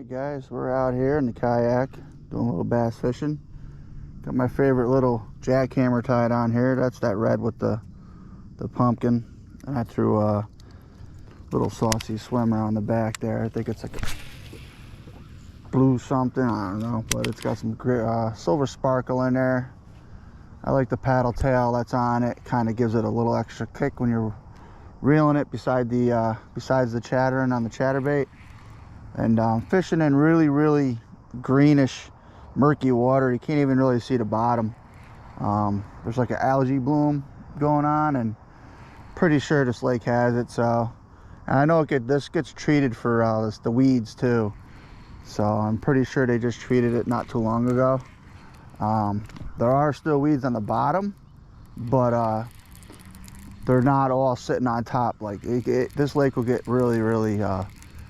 Alright guys, we're out here in the kayak doing a little bass fishing. Got my favorite little jackhammer tied on here. That's that red with the pumpkin. And I threw a little saucy swimmer on the back there. I think it's like a blue something, I don't know, but it's got some silver sparkle in there. I like the paddle tail that's on it. Kind of gives it a little extra kick when you're reeling it besides the chattering on the chatterbait. And fishing in really greenish murky water. You can't even really see the bottom. There's like an algae bloom going on, and pretty sure this lake has it. So, and I know this gets treated for the weeds too, so I'm pretty sure they just treated it not too long ago. There are still weeds on the bottom, but they're not all sitting on top. Like this lake will get really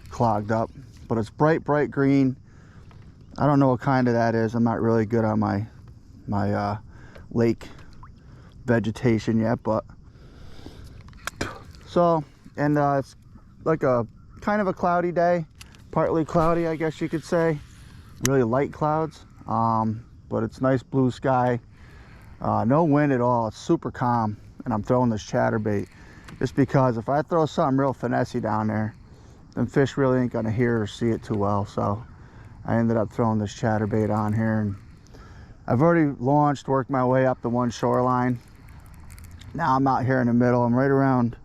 clogged up. But it's bright green. I don't know what kind of that is. I'm not really good on my lake vegetation yet, but so, and it's like a kind of a cloudy day, partly cloudy, I guess you could say. Really light clouds, but it's nice blue sky. No wind at all. It's super calm, and I'm throwing this chatterbait just because if I throw something real finessey down there, then fish really ain't gonna hear or see it too well. So I ended up throwing this chatterbait on here, and I've already launched, worked my way up the one shoreline. Now I'm out here in the middle. I'm right around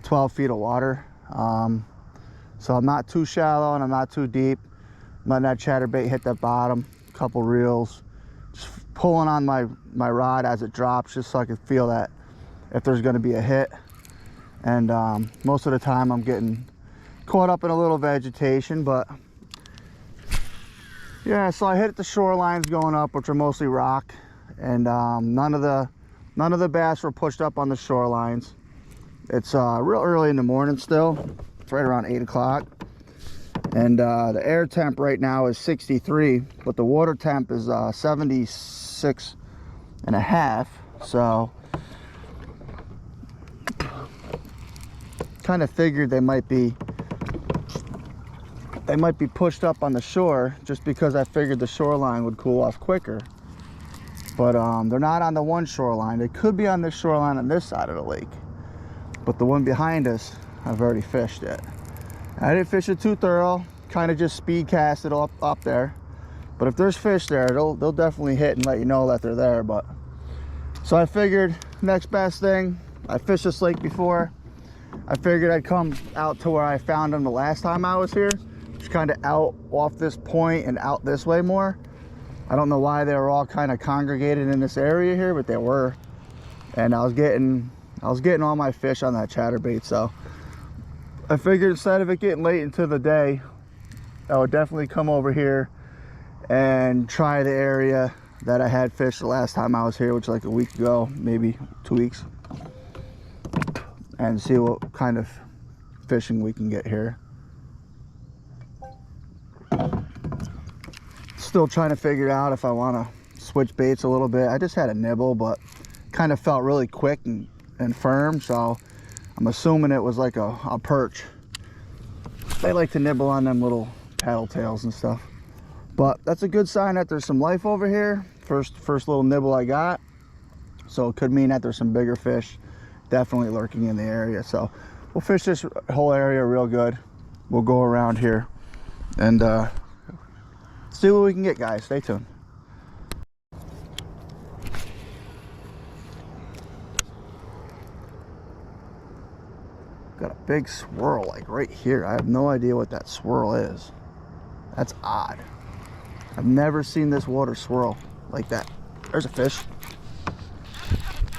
12 feet of water, so I'm not too shallow and I'm not too deep. I'm letting that chatterbait hit that bottom, couple reels, just pulling on my rod as it drops, just so I can feel that if there's going to be a hit. And most of the time I'm getting caught up in a little vegetation, but yeah. So I hit the shorelines going up, which are mostly rock, and none of the bass were pushed up on the shorelines. It's real early in the morning still. It's right around 8 o'clock, and the air temp right now is 63, but the water temp is 76 and a half. So kind of figured they might be pushed up on the shore, just because I figured the shoreline would cool off quicker. But they're not on the one shoreline. They could be on this shoreline on this side of the lake, but the one behind us, I've already fished it. I didn't fish it too thorough, kind of just speed cast it up there. But if there's fish there, they'll definitely hit and let you know that they're there. But so I figured next best thing, I fished this lake before. I figured I'd come out to where I found them the last time I was here. Just kind of out off this point and out this way more. I don't know why they were all kind of congregated in this area here, but they were. And I was getting all my fish on that chatterbait. So I figured instead of it getting late into the day, I would definitely come over here and try the area that I had fished the last time I was here, which was like a week ago, maybe 2 weeks, and see what kind of fishing we can get here. Still trying to figure out if I want to switch baits a little bit. I just had a nibble, but kind of felt really quick and firm, so I'm assuming it was like a perch. They like to nibble on them little paddle tails and stuff, but that's a good sign that there's some life over here. First little nibble I got, so it could mean that there's some bigger fish definitely lurking in the area. So we'll fish this whole area real good. We'll go around here and see what we can get, guys. Stay tuned. Got a big swirl like right here. I have no idea what that swirl is. That's odd. I've never seen this water swirl like that. There's a fish.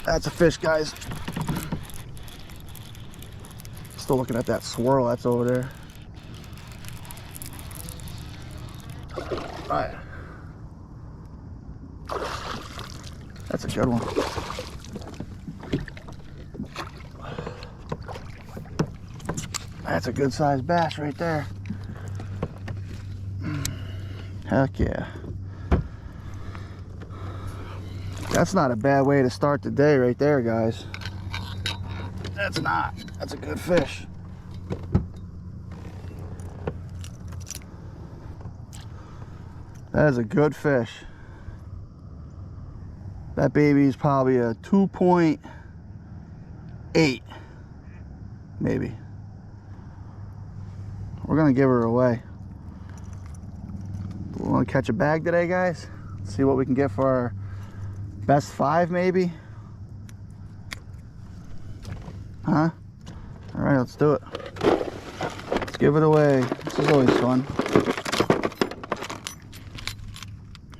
That's a fish, guys. Still looking at that swirl that's over there. All right. That's a good one. That's a good sized bass right there. Heck yeah. That's not a bad way to start the day right there, guys. That's not. That's a good fish. That is a good fish. That baby is probably a 2.8, maybe. We're gonna give her away. We want to catch a bag today, guys? See what we can get for our best 5, maybe? Huh? All right, let's do it. Let's give it away. This is always fun.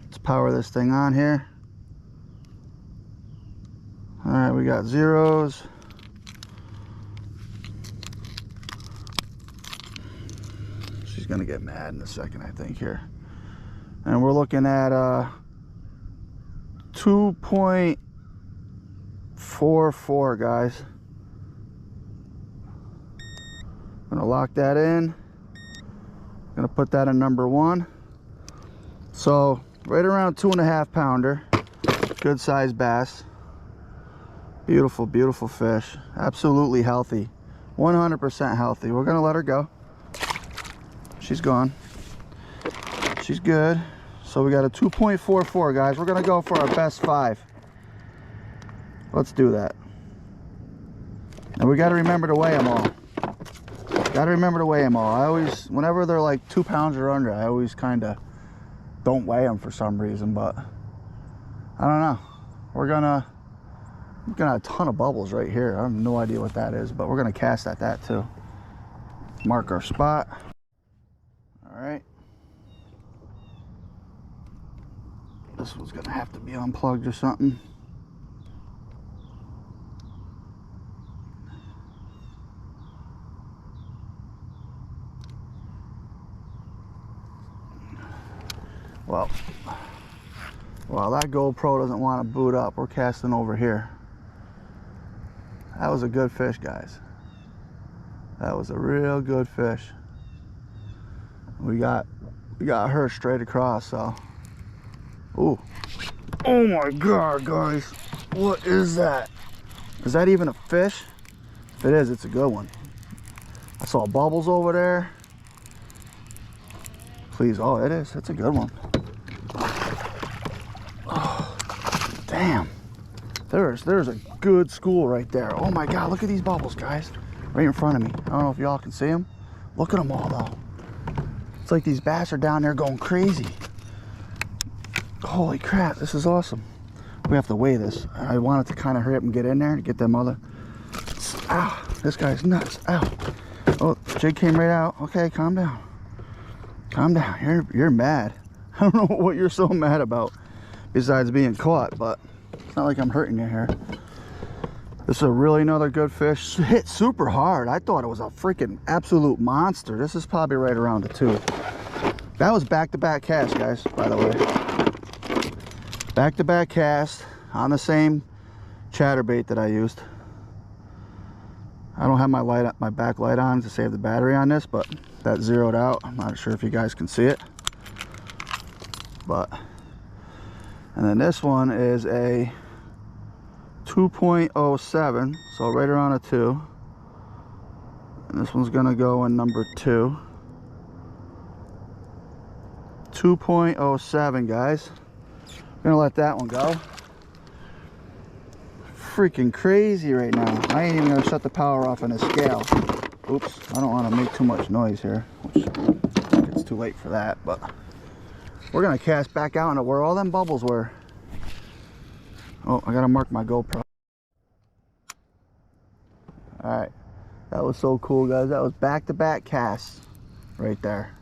Let's power this thing on here. All right, we got zeros. She's gonna get mad in a second, I think, here. And we're looking at 2.44, guys. I'm gonna lock that in. I'm gonna put that in number 1. So right around 2.5 pounder. Good sized bass. Beautiful, beautiful fish. Absolutely healthy. 100% healthy. We're gonna let her go. She's gone. She's good. So we got a 2.44, guys. We're gonna go for our best 5. Let's do that. And we gotta remember to weigh them all. Gotta remember to weigh them all. I always, whenever they're like 2 pounds or under, I always kind of don't weigh them for some reason, but I don't know. We're gonna have a ton of bubbles right here. I have no idea what that is, but we're gonna cast at that too. Mark our spot. All right. This one's gonna have to be unplugged or something. Well, that GoPro doesn't want to boot up. We're casting over here. That was a good fish, guys. That was a real good fish. We got her straight across, so. Ooh. Oh my God, guys. What is that? Is that even a fish? If it is, it's a good one. I saw bubbles over there. Please, oh, it is. It's a good one. Oh, damn. There's a good school right there. Oh my God, look at these bubbles, guys. Right in front of me. I don't know if y'all can see them. Look at them all, though. It's like these bass are down there going crazy. Holy crap, this is awesome. We have to weigh this. I wanted to kind of hurry up and get in there to get them other. Ow, this guy's nuts. Ow. Oh, jig came right out. Okay, calm down. Calm down. You're mad. I don't know what you're so mad about besides being caught, but it's not like I'm hurting you here. This is really another good fish. Hit super hard. I thought it was a freaking absolute monster. This is probably right around a 2. That was back-to-back cast, guys, by the way. Back-to-back cast on the same chatterbait that I used. I don't have my back light on to save the battery on this, but that zeroed out. I'm not sure if you guys can see it, but, and then this one is a 2.07, so right around a 2, and this one's gonna go in number 2. 2.07, guys. I'm gonna let that one go. Freaking crazy right now. I ain't even gonna shut the power off on the scale. Oops, I don't want to make too much noise here, which I think it's too late for that, but we're gonna cast back out into where all them bubbles were. Oh, I gotta mark my GoPro. Alright, that was so cool, guys. That was back-to-back casts right there.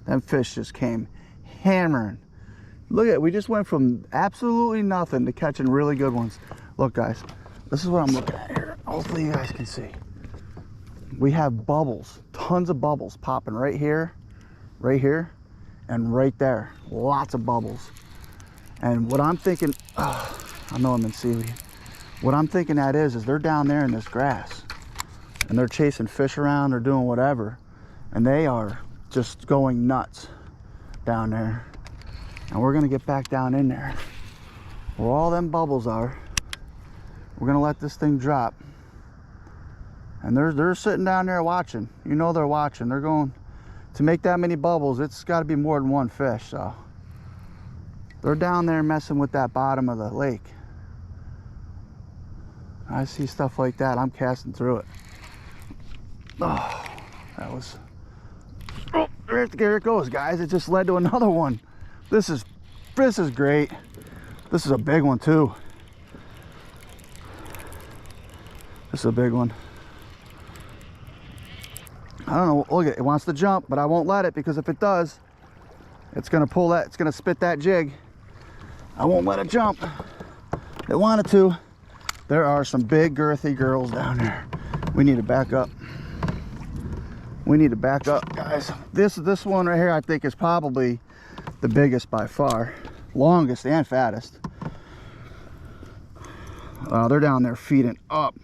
Them fish just came hammering. Look at it, we just went from absolutely nothing to catching really good ones. Look, guys, this is what I'm looking at here. Hopefully you guys can see. We have bubbles, tons of bubbles popping right here, and right there. Lots of bubbles. And what I'm thinking, oh, I know I'm in seaweed. What I'm thinking that is they're down there in this grass and they're chasing fish around, they're doing whatever, and they are just going nuts down there. And we're gonna get back down in there where all them bubbles are. We're gonna let this thing drop. And they're sitting down there watching. You know they're watching. They're going to make that many bubbles. It's got to be more than one fish. So They're down there messing with that bottom of the lake. I see stuff like that, I'm casting through it. Oh, that was... Oh, there it goes, guys. It just led to another one. This is great. This is a big one too. This is a big one. I don't know, look at it, it wants to jump, but I won't let it, because if it does, it's gonna pull that, it's gonna spit that jig. I won't let it jump. It wanted to. There are some big girthy girls down there. We need to back up. We need to back up, guys. This one right here, I think, is probably the biggest by far. Longest and fattest. They're down there feeding up.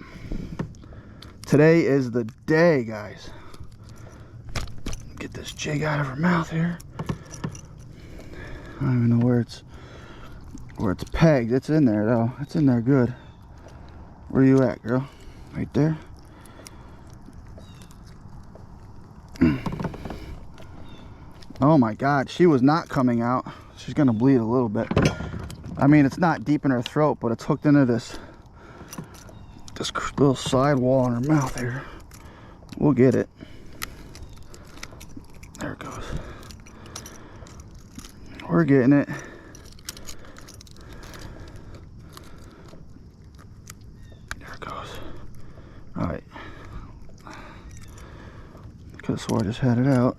Today is the day, guys. Get this jig out of her mouth here. I don't even know where it's pegged. It's in there though. It's in there good. Where are you at, girl? Right there. Oh my God, she was not coming out. She's gonna bleed a little bit. I mean, it's not deep in her throat, but it's hooked into this little side wall in her mouth here. We'll get it. There it goes. We're getting it. There it goes. All right. Could have swore I just had it out.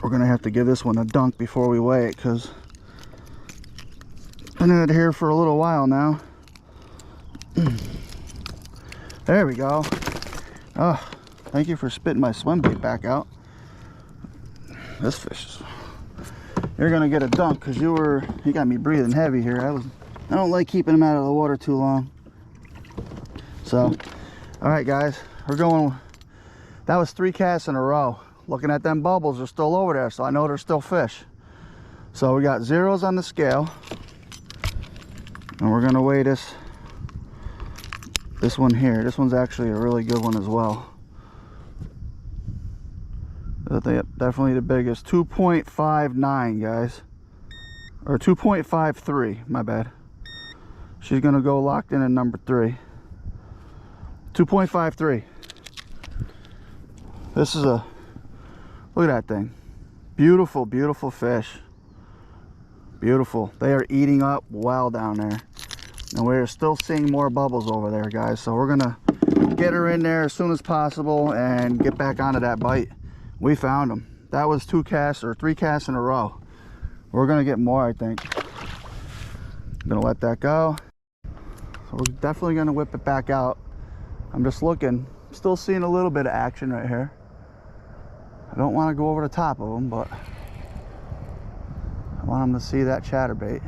We're gonna have to give this one a dunk before we weigh it, because I've been in here for a little while now. There we go. Oh, thank you for spitting my swim bait back out. This fish is... You're gonna get a dunk, because you got me breathing heavy here. I don't like keeping them out of the water too long. So, all right, guys, we're going. That was 3 casts in a row. Looking at them bubbles, they're still over there, so I know they're still fish. So we got zeros on the scale, and we're gonna weigh this one here. This one's actually a really good one as well. Definitely the biggest. 2.59, guys, or 2.53. My bad. She's gonna go locked in at number 3. 2.53. This is a... Look at that thing. Beautiful, beautiful fish. Beautiful. They are eating up well down there. And we're still seeing more bubbles over there, guys. So we're gonna get her in there as soon as possible and get back onto that bite. We found them. That was 2 casts or 3 casts in a row. We're gonna get more, I think. I'm gonna let that go. So we're definitely gonna whip it back out. I'm just looking. Still seeing a little bit of action right here. I don't want to go over the top of them, but I want them to see that chatterbait.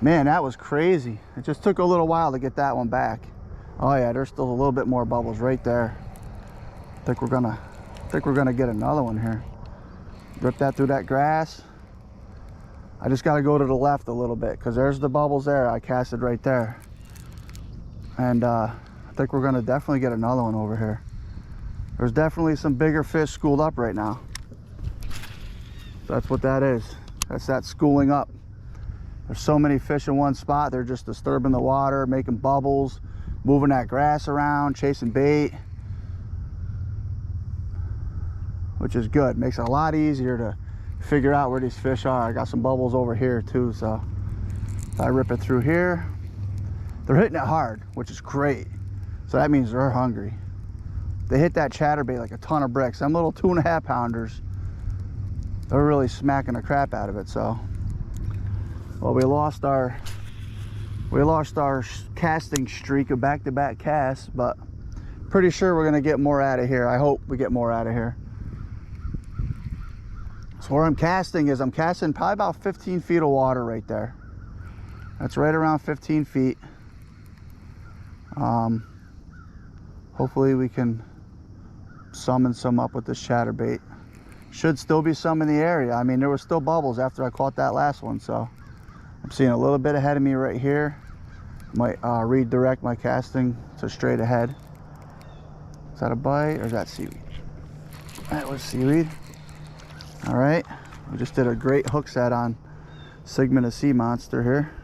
Man, that was crazy. It just took a little while to get that one back. Oh yeah, there's still a little bit more bubbles right there. I think we're gonna get another one here. Rip that through that grass. I just got to go to the left a little bit, because there's the bubbles there. I casted right there, and I think we're gonna definitely get another one over here. There's definitely some bigger fish schooled up right now. That's what that is. That's that schooling up. There's so many fish in one spot. They're just disturbing the water, making bubbles, moving that grass around, chasing bait, which is good. Makes it a lot easier to figure out where these fish are. I got some bubbles over here too, so if I rip it through here, they're hitting it hard, which is great. So that means they're hungry. They hit that chatterbait like a ton of bricks. Them little 2.5 pounders, they're really smacking the crap out of it. So, well, we lost our casting streak of back-to-back casts, but pretty sure we're gonna get more out of here. I hope we get more out of here. So where I'm casting is, I'm casting probably about 15 feet of water right there. That's right around 15 feet. Hopefully we can summon some up with this chatterbait. Should still be some in the area. I mean, there were still bubbles after I caught that last one, so I'm seeing a little bit ahead of me right here. Might redirect my casting to straight ahead. Is that a bite or is that seaweed? That was seaweed. All right, We just did a great hook set on Sigma the Sea Monster here.